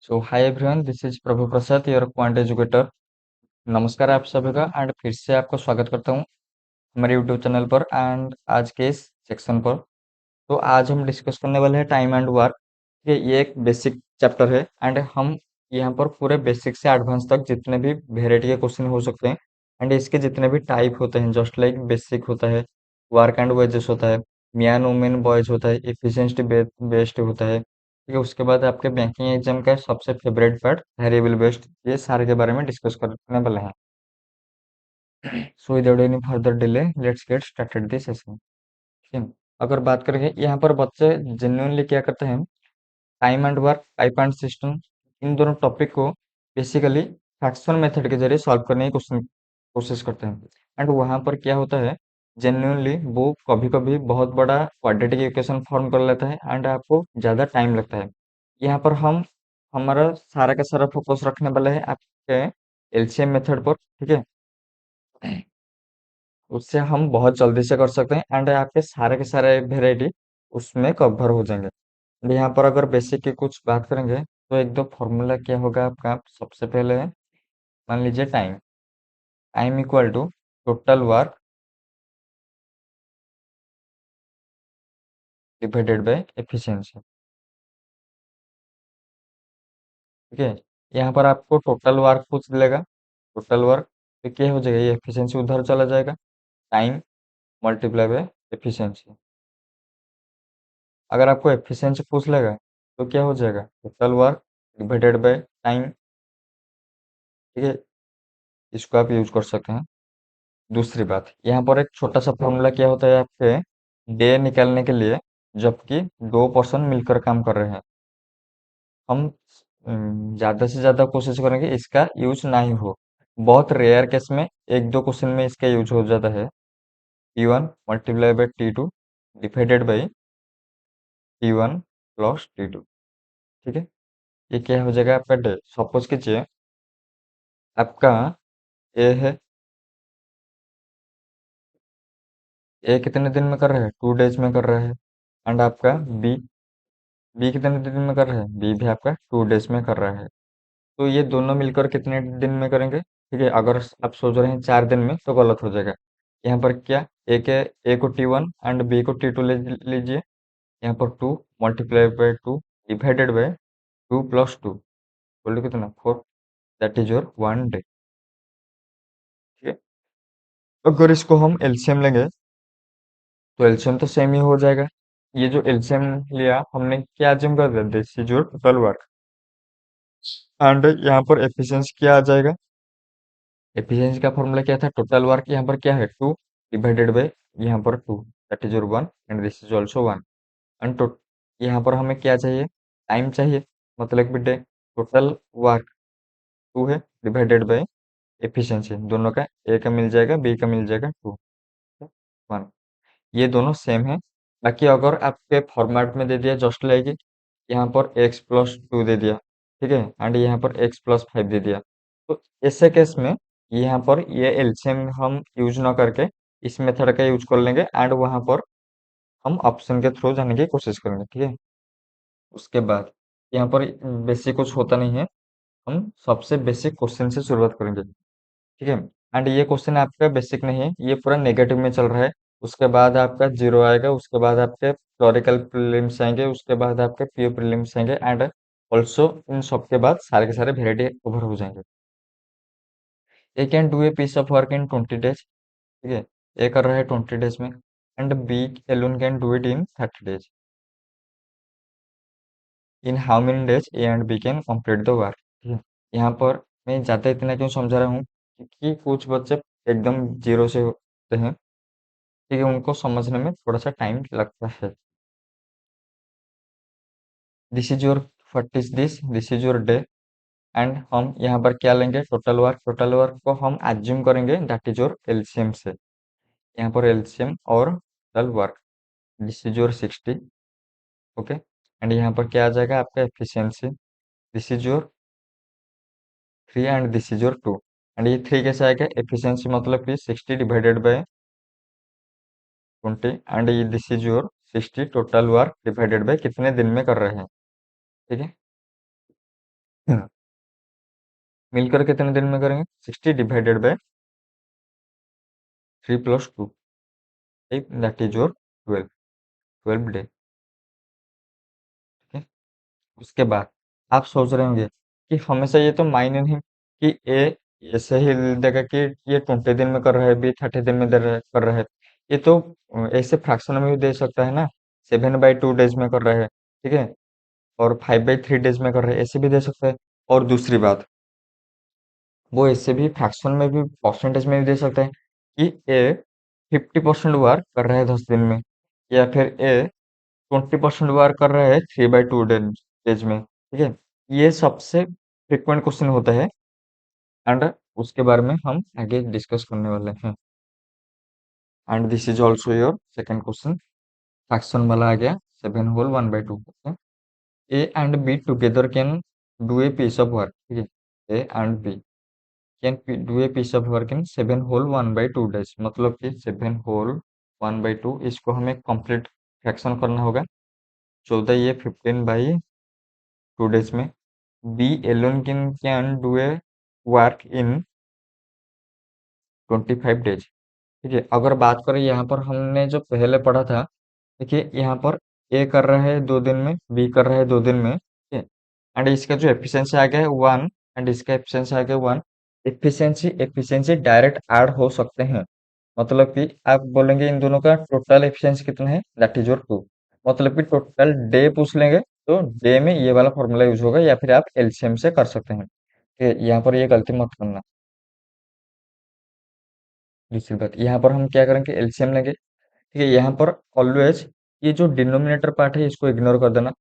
So hi everyone, this is Prabhu Prasad, your quant educator. नमस्कार आप सभी का एंड फिर से आपको स्वागत करता हूँ हमारे यूट्यूब चैनल पर एंड आज के इस सेक्शन पर। तो आज हम डिस्कस करने वाले हैं टाइम एंड वर्क। ये एक बेसिक चैप्टर है एंड हम यहाँ पर पूरे बेसिक से एडवांस तक जितने भी वेराइटी के क्वेश्चन हो सकते हैं एंड इसके जितने भी टाइप होते हैं, जस्ट लाइक बेसिक होता है, वर्क एंड वेजेस होता है, मैन वुमेन बॉयज होता है, एफिशिएंसी बेस्ड होता है, ठीक है। उसके बाद आपके बैंकिंग एग्जाम का सबसे फेवरेट पार्ट वेरिएबल बेस्ड, ये सारे के बारे में डिस्कस करने वाले हैं। So without any further delay let's get started this session. ठीक है। अगर बात करेंगे यहाँ पर बच्चे जेन्युइनली क्या करते हैं, time and work, pipe and cistern, इन दोनों टॉपिक को बेसिकली फ्रैक्शन मेथड के जरिए सॉल्व करने की कोशिश करते हैं। एंड वहां पर क्या होता है, जेन्युइनली वो कभी कभी बहुत बड़ा क्वाड्रेटिक इक्वेशन फॉर्म कर लेता है एंड आपको ज़्यादा टाइम लगता है। यहाँ पर हम हमारा सारा का सारा फोकस रखने वाला है आपके एलसीएम मेथड पर, ठीक है। उससे हम बहुत जल्दी से कर सकते हैं एंड आपके सारे के सारे वेराइटी उसमें कवर हो जाएंगे। एंड यहाँ पर अगर बेसिक की कुछ बात करेंगे तो एक दो फॉर्मूला क्या होगा आपका, सबसे पहले मान लीजिए time, time equal to total work divided by efficiency. ठीक है। यहाँ पर आपको टोटल वर्क पूछ लेगा, टोटल वर्क, तो क्या हो जाएगा, ये एफिशिएंसी उधर चला जाएगा, टाइम मल्टीप्लाई बाय एफिशिएंसी। अगर आपको एफिशिएंसी पूछ लेगा तो क्या हो जाएगा, total work divided by time. ठीक है, इसको आप यूज कर सकते हैं। दूसरी बात, यहाँ पर एक छोटा सा फॉर्मूला क्या होता है आपके डे निकालने के लिए, जबकि दो पर्सन मिलकर काम कर रहे हैं। हम ज्यादा से ज्यादा कोशिश करेंगे इसका यूज ना ही हो। बहुत रेयर केस में एक दो क्वेश्चन में इसका यूज हो जाता है। T1 multiply by T2 divided by T1 plus T2। ठीक है, ये क्या हो जाएगा आपका डे। सपोज कीजिए आपका ए है, ए कितने दिन में कर रहा है, 2 डेज में कर रहा है। एंड आपका बी, बी कितने दिन में कर रहा है, बी भी आपका 2 डेज में कर रहा है। तो ये दोनों मिलकर कितने दिन में करेंगे, ठीक है। अगर आप सोच रहे हैं 4 दिन में तो गलत हो जाएगा। यहाँ पर क्या, ए को T1 एंड बी को T2 ले लीजिए। यहाँ पर 2 मल्टीप्लाई बाय 2 डिवाइडेड बाय 2 + 2, बोलो कितना, 4, दैट इज योर 1 डे। ठीक है। अगर इसको हम एलसीएम लेंगे तो एलसीएम तो सेम ही हो जाएगा। ये जो एलसीएम लिया हमने, क्या अज्यूम कर दिया, this is your total work. And यहाँ पर एफिशिएंसी क्या आ जाएगा, एफिशिएंसी का फॉर्मूला क्या था, टोटल वर्क यहाँ पर क्या है, 2 डिवाइडेड बाय यहाँ पर 2, that is your 1 and this is also 1। And यहाँ पर हमें क्या चाहिए, टाइम चाहिए, मतलब कि डे। टोटल वर्क 2 है डिवाइडेड बाय एफिशिएंसी, दोनों का, ए का मिल जाएगा बी का मिल जाएगा 2, 1। ये दोनों सेम है। बाकी अगर आपके फॉर्मेट में दे दिया जस्ट लाइक यहाँ पर x + 2 दे दिया, ठीक है, एंड यहाँ पर x + 5 दे दिया, तो ऐसे केस में यहाँ पर ये एलसीएम हम यूज ना करके इस मेथड का यूज कर लेंगे एंड वहां पर हम ऑप्शन के थ्रू जाने की कोशिश करेंगे। ठीक है। उसके बाद यहाँ पर बेसिक कुछ होता नहीं है, हम सबसे बेसिक क्वेश्चन से शुरुआत करेंगे। ठीक है। एंड ये क्वेश्चन आपका बेसिक नहीं है, ये पूरा नेगेटिव में चल रहा है। उसके बाद आपका जीरो आएगा, उसके बाद आपके फ्लोरिकल प्रीलिम्स आएंगे, उसके बाद आपके पीओ प्रीलिम्स आएंगे एंड ऑल्सो इन सब के बाद सारे के सारे वेराइटी कवर हो जाएंगे। A can do a piece of work in 20 days, ठीक है, ए कर रहा है 20 डेज में, and B alone can do it in 30 days. In how many days A and B can complete the work. ठीक है। यहाँ पर मैं ज़्यादा इतना क्यों समझा रहा हूँ, क्योंकि कुछ बच्चे एकदम जीरो से होते हैं, ठीक है, उनको समझने में थोड़ा सा टाइम लगता है। This is your, what is this is your day. And हम यहाँ पर क्या लेंगे, टोटल वर्क, टोटल वर्क को हम एज्यूम करेंगे दैट इज योर एलसीएम से। यहाँ पर एलसीएम और total work, this is your 60, okay. And यहाँ पर क्या आ जाएगा आपका efficiency, this is your 3 and this is your 2। And ये 3 कैसे आएगा, एफिशिएंसी मतलब कि 60 डिवाइडेड बाय 20 एंड ये this is your 60 total work divided bye कितने दिन में कर रहे हैं। ठीक है। मिलकर कितने दिन में करेंगे? 60 डिवाइडेड बाय 3 + 2, ठीक, दैट इज योर 12 डे। ठीक है। उसके बाद आप सोच रहे होंगे कि हमेशा ये तो मायने नहीं कि ए ऐसे ही देगा कि ये 20 दिन में कर रहा है, बी 30 दिन में कर रहा है। ये तो ऐसे फ्रैक्शन में भी दे सकता है ना, 7/2 डेज में कर रहा है, ठीक है, और 5/3 डेज में कर रहा है, ऐसे भी दे सकता है। और दूसरी बात, वो ऐसे भी फ्रैक्शन में भी परसेंटेज में भी दे सकता है कि ए 50% वर्क कर रहा है 10 दिन में, या फिर ए 20% वर्क कर रहा है 3/2 डेज में, ठीक है। ये सबसे फ्रिक्वेंट क्वेश्चन होता है, एंड उसके बारे में हम आगे डिस्कस करने वाले हैं। And this is also your second question, fraction वाला आ गया 7 whole 1/2। A and B together can do a piece of work, ठीक है, A and B can do a piece of work in 7 whole 1/2 days, मतलब कि 7 whole 1/2, इसको हमें complete fraction करना होगा। 14 ये 15/2 डेज में। B alone can do a work in 25 days, ठीक है। अगर बात करें यहाँ पर हमने जो पहले पढ़ा था, देखिए यहाँ पर ए कर रहा है 2 दिन में, बी कर रहा है 2 दिन में, ठीक है, एंड इसका जो एफिशिएंसी आ गया है 1, एंड इसका एफिशिएंसी आ गया 1। एफिशिएंसी एफिशिएंसी डायरेक्ट ऐड हो सकते हैं, मतलब कि आप बोलेंगे इन दोनों का टोटल एफिशिएंसी कितना है, दैट इज योर 2। मतलब कि टोटल डे पूछ लेंगे तो डे में ये वाला फॉर्मूला यूज होगा, या फिर आप एलसीएम से कर सकते हैं, ठीक है। यहाँ पर ये गलती मत करना। दूसरी बात, यहाँ पर हम क्या करेंगे, एलसीएम लेंगे, ठीक है। यहाँ पर ऑलवेज ये जो डिनोमिनेटर पार्ट है इसको इग्नोर कर देना।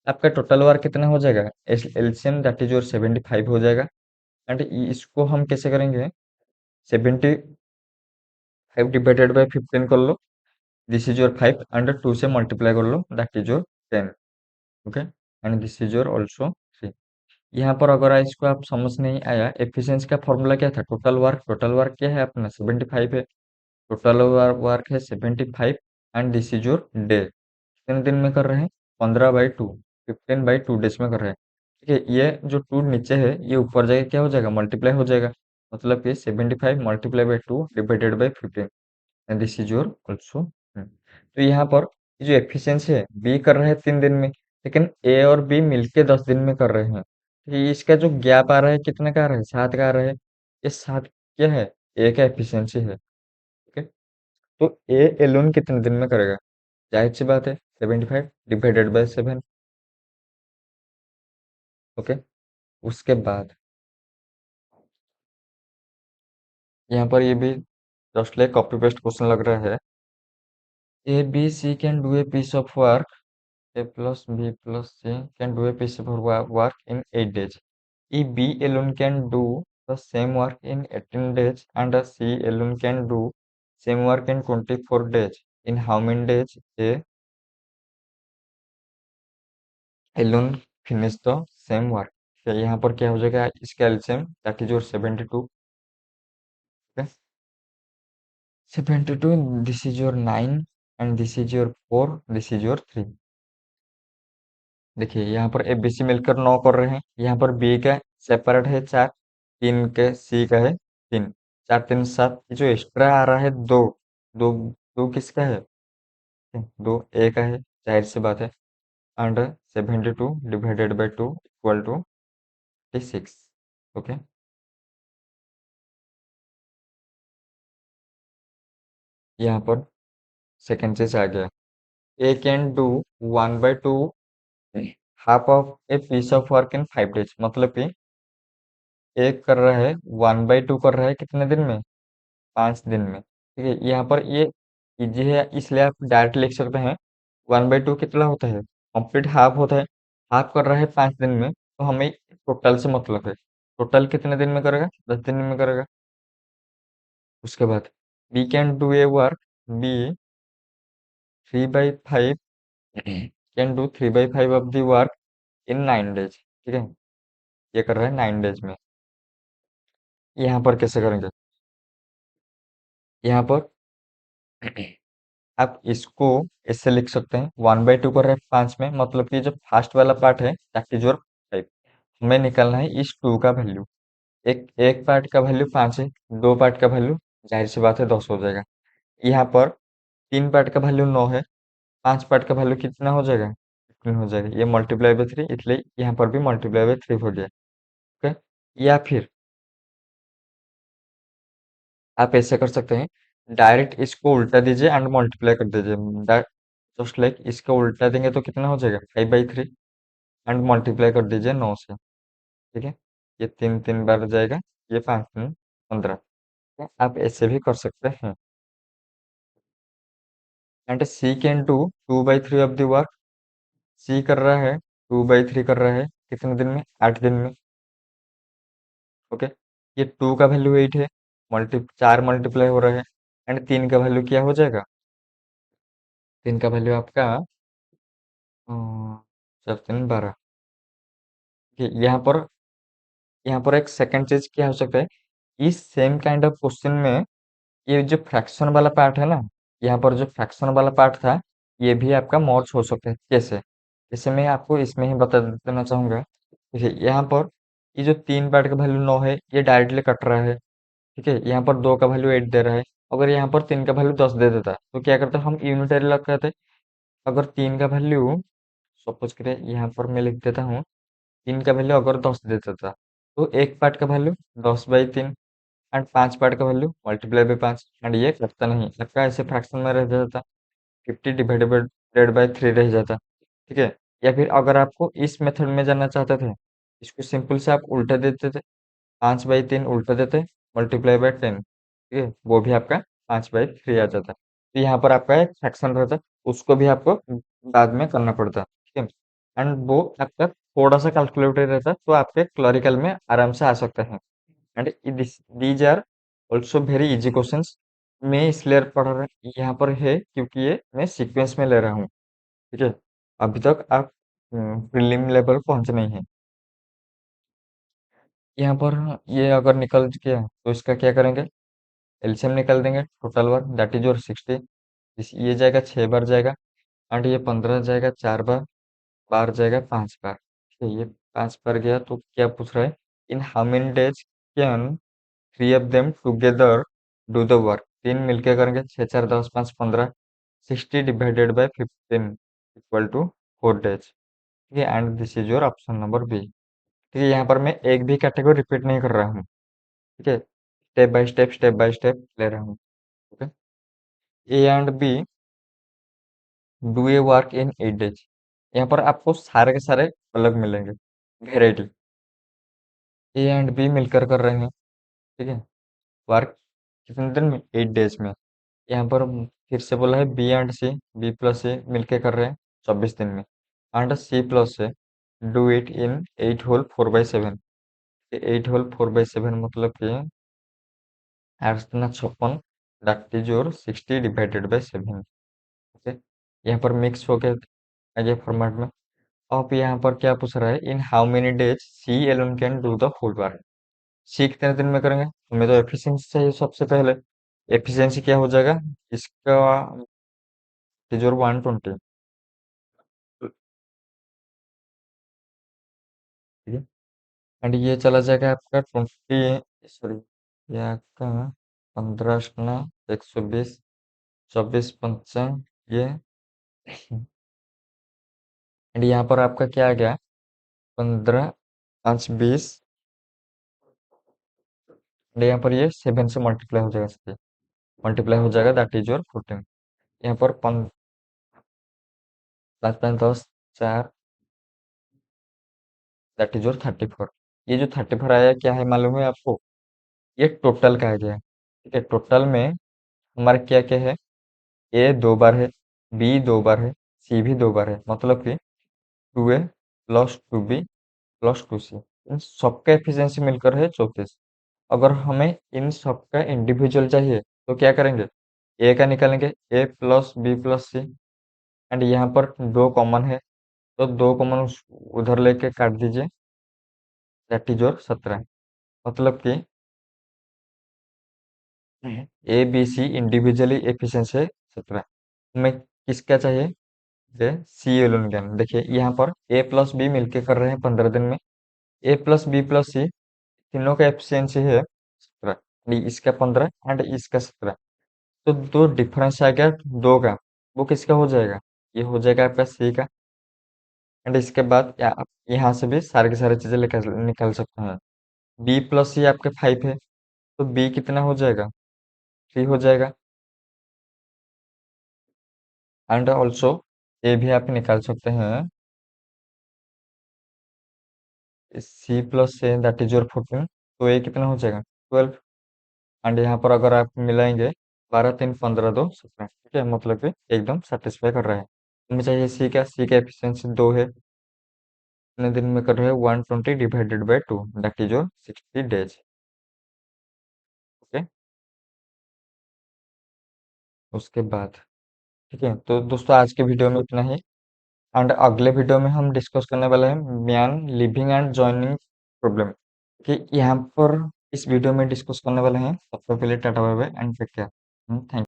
आपका टोटल वर्क कितना हो जाएगा, एलसीएम दैट इज योर 75 हो जाएगा। एंड इसको हम कैसे करेंगे, 75 डिवाइडेड बाय 15 कर लो, दिस इज योर 5, एंड 2 से मल्टीप्लाई कर लो, that is your 10। Okay, and this is your also 3। यहाँ पर अगर इसको आप समझ नहीं आया, एफिशिएंसी का फॉर्मूला क्या था, टोटल वर्क क्या है अपना, 75 है, टोटल वर्क है 75, and this is your day. कितने दिन में कर रहे हैं, 15/2, 15/2 डेज में कर रहे हैं, ठीक है। ये जो 2 नीचे है ये ऊपर जाके क्या हो जाएगा, मल्टीप्लाई हो जाएगा, मतलब कि 75 × 2 ÷ 2 and this is your also. तो यहाँ पर ये जो एफिशिएंसी है, बी कर रहे हैं 3 दिन में, लेकिन ए और बी मिलके 10 दिन में कर रहे हैं, तो ये इसका जो गैप आ रहा है कितने का आ रहा है, 7 का आ रहा है। ये 7 क्या है, ए का एफिशिएंसी है, ठीक है। तो ए एलोन कितने दिन में करेगा, जाहिर सी बात है 75 डिवाइडेड बाय 7। ओके। उसके बाद यहाँ पर ये भी just like copy paste question लग रहा है, A B C can do a piece of work, A plus B plus C can do a piece of work in 8 days. If B alone can do the same work in 18 days and C alone can do same work in 24 days, in how many days A alone finish the same work? तो यहाँ पर क्या हो जाएगा, इसका LCM that is your 72, 72, this is your 9, and this is your 4, this is your 3। देखिए यहाँ पर ए बी सी मिलकर 9 कर रहे हैं, यहाँ पर बी का सेपरेट है 4, 3 के सी का है 3, 4 3 7, ये जो एक्स्ट्रा आ रहा है 2, दो, दो किसका है, 2 ए का है, जाहिर सी बात है। And 72 divided by 2 equal to 6। Okay. यहाँ पर सेकेंड चीज आ गया, A can do 1/2 half of a piece of work in 5 days, मतलब कि एक कर रहा है 1/2 कर रहा है कितने दिन में, 5 दिन में, ठीक है। यहाँ पर ये इजी है, इसलिए आप डायरेक्ट लिख सकते हैं 1/2 कितना होता है, कंप्लीट हाफ होता है, हाफ कर रहा है 5 दिन में, तो हमें टोटल से मतलब है, टोटल कितने दिन में करेगा, 10 दिन में करेगा। उसके बाद B can do a work, B 3/5 can do 3/5 of the work in 9 days, ठीक है। ये कर रहा है 9 डेज में। यहाँ पर कैसे करेंगे, यहाँ पर आप इसको ऐसे लिख सकते हैं, 1/2 कर रहे हैं 5 में, मतलब कि जो फर्स्ट वाला पार्ट है दैट इज योर 5, हमें निकालना है इस टू का वैल्यू। एक एक पार्ट का वैल्यू 5 है, दो पार्ट का वैल्यू जाहिर सी बात है 10 हो जाएगा। यहाँ पर तीन पार्ट का वैल्यू 9 है, पांच पार्ट का वैल्यू कितना हो जाएगा, 15 हो जाएगा। ये मल्टीप्लाई बाय 3, इसलिए यहाँ पर भी मल्टीप्लाई बाय 3 हो गया। ओके, या फिर आप ऐसे कर सकते हैं, डायरेक्ट इसको उल्टा दीजिए एंड मल्टीप्लाई कर दीजिए। जस्ट लाइक इसको उल्टा देंगे तो कितना हो जाएगा 5/3 एंड मल्टीप्लाई कर दीजिए 9 से। ठीक है, ये तीन तीन बार जाएगा, ये पाँच तीन 15। आप ऐसे भी कर सकते हैं। And C can do 2/3 of the work. C कर रहा है 2/3 कर रहा है कितने दिन में, 8 दिन में। ओके, ये टू का वैल्यू 8 है, चार मल्टीप्लाई हो रहा है। एंड तीन का वैल्यू क्या हो जाएगा, तीन का वैल्यू आपका 4 3 12। यहाँ पर एक सेकंड चीज क्या हो सकता है, इस सेम काइंड ऑफ क्वेश्चन में ये जो फ्रैक्शन वाला पार्ट है ना, यहाँ पर जो फ्रैक्शन वाला पार्ट था, ये भी आपका मर्ज हो सकता है। कैसे, जैसे मैं आपको इसमें ही बता देना चाहूंगा। देखिए यहाँ पर ये जो तीन पार्ट का वैल्यू 9 है, ये डायरेक्टली कट रहा है। ठीक है, यहाँ पर दो का वैल्यू 8 दे रहा है। अगर यहाँ पर तीन का वैल्यू 10 दे देता तो क्या करते, हम यूनिटरी लग करते। अगर तीन का वैल्यू, सपोज करिए यहाँ पर मैं लिख देता हूँ, तीन का वैल्यू अगर 10 दे देता तो एक पार्ट का वैल्यू 10/3 एंड पांच पार्ट का वैल्यू मल्टीप्लाई बाय 5, एंड ये कटता नहीं, आपका ऐसे फ्रैक्शन में रह जाता, 50 डिवाइडेड बाय 3 रह जाता। ठीक है, या फिर अगर आपको इस मेथड में जाना चाहते थे, इसको सिंपल से आप उल्टा देते थे, 5/3 उल्टा देते, मल्टीप्लाई बाय 10। ठीक है, वो भी आपका 5/3 आ जाता। तो यहाँ पर आपका एक फ्रैक्शन रहता, उसको भी आपको बाद में करना पड़ता। ठीक है, एंड वो आपका थोड़ा सा कैलकुलेटेड रहता, तो आपके क्लरिकल में आराम से आ सकता है। And these are also very easy questions. मैं इसलिए पढ़ रहा यहाँ पर है क्योंकि ये मैं सीक्वेंस में ले रहा हूँ। ठीक है, अभी तक आप प्रीलिम लेवल पहुंच नहीं है। यहाँ पर ये अगर निकल गया तो इसका क्या करेंगे, एलसीएम निकाल देंगे, total work that is your 60। ये जाएगा 6 बार जाएगा, एंड ये 15 जाएगा 4 बार, बार जाएगा 5 बार। ठीक है, ये 5 बार गया तो क्या पूछ रहा है, in how many days can three of them together do the work. तीन मिलके करेंगे, 6 4 10 5 15, 60 डिवाइडेड बाय 15 इक्वल टू 4 डेज। ठीक है, and this is your option number B. ठीक है, यहाँ पर मैं एक भी कैटेगरी रिपीट नहीं कर रहा हूँ। ठीक है, स्टेप बाय स्टेप ले रहा हूँ। Okay, A and B do a work in 8 days. यहाँ पर आपको सारे के सारे अलग मिलेंगे, वेराइटी। ए एंड बी मिलकर कर रहे हैं। ठीक है, वर्क कितने दिन में, 8 डेज में। यहाँ पर फिर से बोला है B and C, B plus C मिलके कर रहे हैं 24 दिन में। एंड सी प्लस से do it in 8 whole 4/7। 8 whole 4/7 मतलब कि 8 7 56, that is your 60 divided by 7। Okay, यहाँ पर मिक्स हो गया ये फॉर्मेट में। अब यहाँ पर क्या पूछ रहा है, in how many days C alone can do the whole work. C कितने दिन में करेंगे, हमें तो एफिशिएंसी चाहिए सबसे पहले। एफिशिएंसी क्या हो जाएगा इसका, इज योर 120। ठीक है, एंड ये चला जाएगा आपका 20, सॉरी, ये आपका 15 × 120, 24 × 5 ये। एंड यहाँ पर आपका क्या आ गया, 15 × 5 = 20। एंड यहाँ पर ये 7 से मल्टीप्लाई हो जाएगा, सही मल्टीप्लाई हो जाएगा, दैट इज योर 14। यहाँ पर 5 5 10 4, दैट इज योर 34। ये जो 34 आया क्या है मालूम है आपको, ये टोटल का आ गया। ठीक है, टोटल में हमारा क्या क्या है, ए 2 बार है, बी 2 बार है, सी भी 2 बार है, मतलब कि 2a plus 2b plus 2c। इन सबका एफिशिएंसी मिलकर है 34। अगर हमें इन सबका इंडिविजुअल चाहिए तो क्या करेंगे, ए का निकालेंगे, A plus B plus C. And यहाँ पर दो कॉमन है, तो दो कॉमन उधर लेके काट दीजिए, दैट इज योर 17। मतलब कि A B C individually efficiency है 17। हमें किसका चाहिए, सी एलोन गैन। देखिए यहाँ पर ए प्लस बी मिलके कर रहे हैं 15 दिन में, ए प्लस बी प्लस सी तीनों का एफिशिएंसी है 17, इसका 15 एंड इसका 17। तो दो डिफरेंस आ गया दो का, वो किसका हो जाएगा, ये हो जाएगा आपका सी का। एंड इसके बाद आप यहाँ से भी सारी की सारी चीजें निकल निकल सकते हैं। बी प्लस सी आपके 5 है, तो बी कितना हो जाएगा, 3 हो जाएगा। एंड ऑल्सो ए भी आप निकाल सकते हैं, सी प्लस से दैट इज योर 14, तो ये कितना हो जाएगा 12। एंड यहाँ पर अगर आप मिलाएंगे 12 3 15 2 17, ठीक है, मतलब कि एकदम सेटिस्फाई कर रहा है। हमें चाहिए सी का एफिशिएंसी 2 है, कितने दिन में कर रहे हैं 120 divided by 2 that is your 60 days. Okay, उसके बाद ठीक है, तो दोस्तों आज के वीडियो में इतना ही। एंड अगले वीडियो में हम डिस्कस करने वाले हैं म्यान लिविंग एंड जॉइनिंग प्रॉब्लम, कि यहाँ पर इस वीडियो में डिस्कस करने वाले हैं। सबसे पहले tata bye bye and take care. Thank